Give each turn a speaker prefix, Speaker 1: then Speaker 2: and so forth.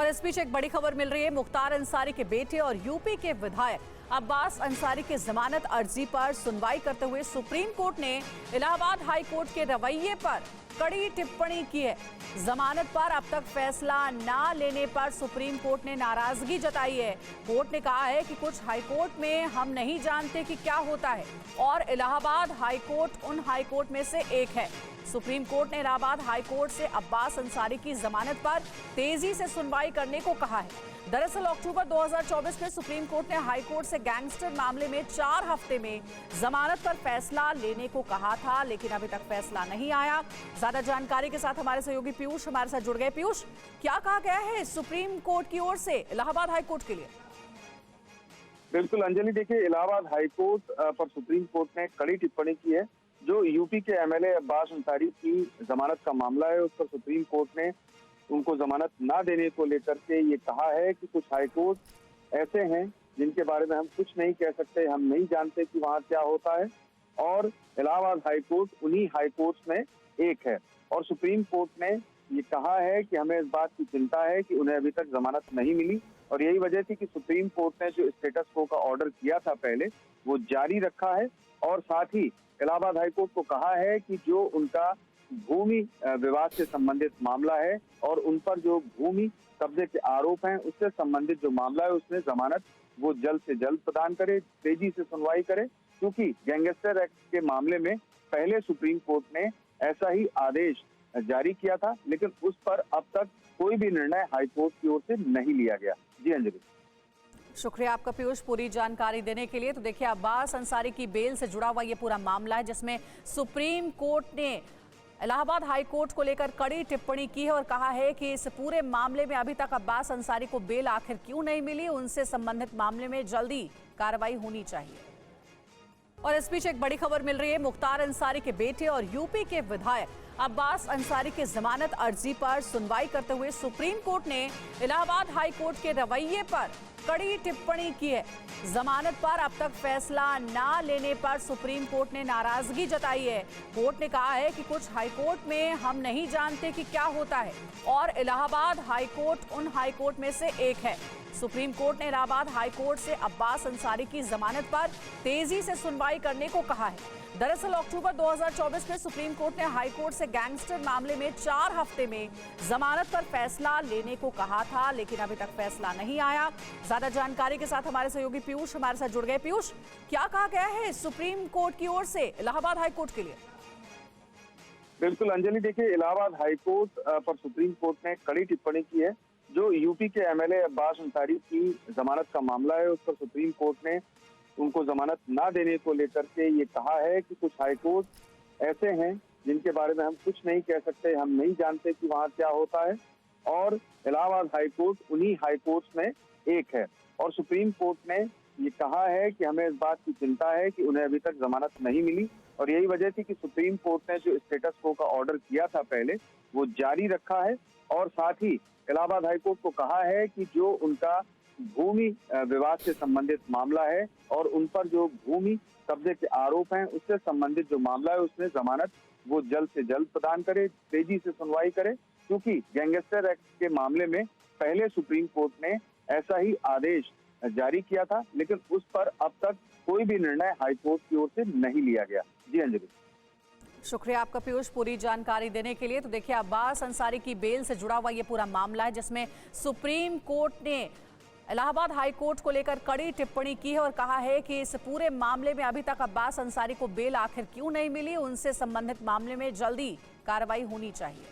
Speaker 1: इस बीच एक बड़ी खबर मिल रही है। मुख्तार अंसारी के बेटे और यूपी के विधायक अब्बास अंसारी की जमानत अर्जी पर सुनवाई करते हुए सुप्रीम कोर्ट ने इलाहाबाद हाई कोर्ट के रवैये पर कड़ी टिप्पणी की है। जमानत पर अब तक फैसला ना लेने पर सुप्रीम कोर्ट ने नाराजगी जताई है। कोर्ट ने कहा है कि कुछ हाई कोर्ट में हम नहीं जानते कि क्या होता है और इलाहाबाद हाई कोर्ट उन हाई कोर्ट में से एक है। सुप्रीम कोर्ट ने इलाहाबाद हाई कोर्ट से अब्बास अंसारी की जमानत पर तेजी से सुनवाई करने को कहा है। दरअसल अक्टूबर 2024 में सुप्रीम कोर्ट ने हाई कोर्ट से गैंगस्टर मामले में 4 हफ्ते में जमानत पर फैसला लेने को कहा था, लेकिन अभी तक फैसला नहीं आया। ज्यादा जानकारी के साथ हमारे सहयोगी पीयूष हमारे साथ जुड़ गए। पीयूष, क्या कहा गया है सुप्रीम कोर्ट की ओर से इलाहाबाद हाई कोर्ट के लिए?
Speaker 2: बिल्कुल अंजलि, देखिए इलाहाबाद हाई कोर्ट पर सुप्रीम कोर्ट ने कड़ी टिप्पणी की है। जो यूपी के एमएलए अब्बास अंसारी की जमानत का मामला है, उस पर सुप्रीम कोर्ट ने उनको जमानत ना देने को लेकर के ये कहा है कि कुछ हाई कोर्ट ऐसे हैं जिनके बारे में हम कुछ नहीं कह सकते, हम नहीं जानते कि वहाँ क्या होता है, और इलाहाबाद हाई कोर्ट उन्हीं हाई कोर्ट में एक है। और सुप्रीम कोर्ट ने ये कहा है कि हमें इस बात की चिंता है कि उन्हें अभी तक जमानत नहीं मिली, और यही वजह थी कि सुप्रीम कोर्ट ने जो स्टेटस को का ऑर्डर किया था पहले, वो जारी रखा है। और साथ ही इलाहाबाद हाईकोर्ट को कहा है कि जो उनका भूमि विवाद से संबंधित मामला है और उन पर जो भूमि कब्जे के आरोप हैं, उससे संबंधित जो मामला है उसमें जमानत वो जल्द से जल्द प्रदान करे, तेजी से सुनवाई करे, क्योंकि गैंगस्टर एक्ट के मामले में पहले सुप्रीम कोर्ट ने ऐसा ही आदेश जारी किया था, लेकिन उस पर अब तक कोई भी निर्णय हाईकोर्ट की ओर से नहीं लिया गया। जी अंजलि।
Speaker 1: शुक्रिया आपका पीयूष पूरी जानकारी देने के लिए। तो देखिए, अब्बास अंसारी की बेल से जुड़ा हुआ ये पूरा मामला है जिसमें सुप्रीम कोर्ट ने इलाहाबाद हाई कोर्ट को लेकर कड़ी टिप्पणी की है और कहा है कि इस पूरे मामले में अभी तक अब्बास अंसारी को बेल आखिर क्यों नहीं मिली, उनसे संबंधित मामले में जल्दी कार्रवाई होनी चाहिए। और इस बीच एक बड़ी खबर मिल रही है। मुख्तार अंसारी के बेटे और यूपी के विधायक अब्बास अंसारी की जमानत अर्जी पर सुनवाई करते हुए सुप्रीम कोर्ट ने इलाहाबाद हाई कोर्ट के रवैये पर कड़ी टिप्पणी की है। जमानत पर अब तक फैसला ना लेने पर सुप्रीम कोर्ट ने नाराजगी जताई है। कोर्ट ने कहा है कि कुछ हाई कोर्ट में हम नहीं जानते कि क्या होता है और इलाहाबाद हाई कोर्ट उन हाई कोर्ट में से एक है। सुप्रीम कोर्ट ने इलाहाबाद हाई कोर्ट से अब्बास अंसारी की जमानत पर तेजी से सुनवाई करने को कहा है। दरअसल अक्टूबर 2024 में सुप्रीम कोर्ट ने हाई कोर्ट से गैंगस्टर मामले में 4 हफ्ते में जमानत पर फैसला लेने को कहा था, लेकिन अभी तक फैसला नहीं आया। ज्यादा जानकारी के साथ हमारे सहयोगी पीयूष हमारे साथ जुड़ गए। पीयूष, क्या कहा गया है सुप्रीम कोर्ट की ओर से इलाहाबाद हाई कोर्ट के लिए?
Speaker 2: बिल्कुल अंजलि, देखिए इलाहाबाद हाई कोर्ट पर सुप्रीम कोर्ट ने कड़ी टिप्पणी की है। जो यूपी के एमएलए अब्बास अंसारी की जमानत का मामला है, उस पर सुप्रीम कोर्ट ने उनको जमानत ना देने को लेकर के ये कहा है कि कुछ हाई कोर्ट ऐसे हैं जिनके बारे में हम कुछ नहीं कह सकते, हम नहीं जानते कि वहाँ क्या होता है, और इलाहाबाद हाई कोर्ट उन्हीं हाई कोर्ट में एक है। और सुप्रीम कोर्ट ने ये कहा है कि हमें इस बात की चिंता है कि उन्हें अभी तक जमानत नहीं मिली, और यही वजह थी कि सुप्रीम कोर्ट ने जो स्टेटस को का ऑर्डर किया था पहले, वो जारी रखा है। और साथ ही इलाहाबाद हाईकोर्ट को कहा है कि जो उनका भूमि विवाद से संबंधित मामला है और उन पर जो भूमि कब्जे के आरोप हैं, उससे संबंधित जो मामला है उसमें जमानत वो जल्द से जल्द प्रदान करे, तेजी से सुनवाई करे, क्योंकि गैंगस्टर एक्ट के मामले में पहले सुप्रीम कोर्ट ने ऐसा ही आदेश जारी किया था, लेकिन उस पर अब तक कोई भी निर्णय हाईकोर्ट की ओर से नहीं लिया गया। जी अंजलि।
Speaker 1: शुक्रिया आपका पीयूष पूरी जानकारी देने के लिए। तो देखिए, अब्बास अंसारी की बेल से जुड़ा हुआ ये पूरा मामला है जिसमें सुप्रीम कोर्ट ने इलाहाबाद हाई कोर्ट को लेकर कड़ी टिप्पणी की है और कहा है कि इस पूरे मामले में अभी तक अब्बास अंसारी को बेल आखिर क्यों नहीं मिली, उनसे संबंधित मामले में जल्दी कार्रवाई होनी चाहिए।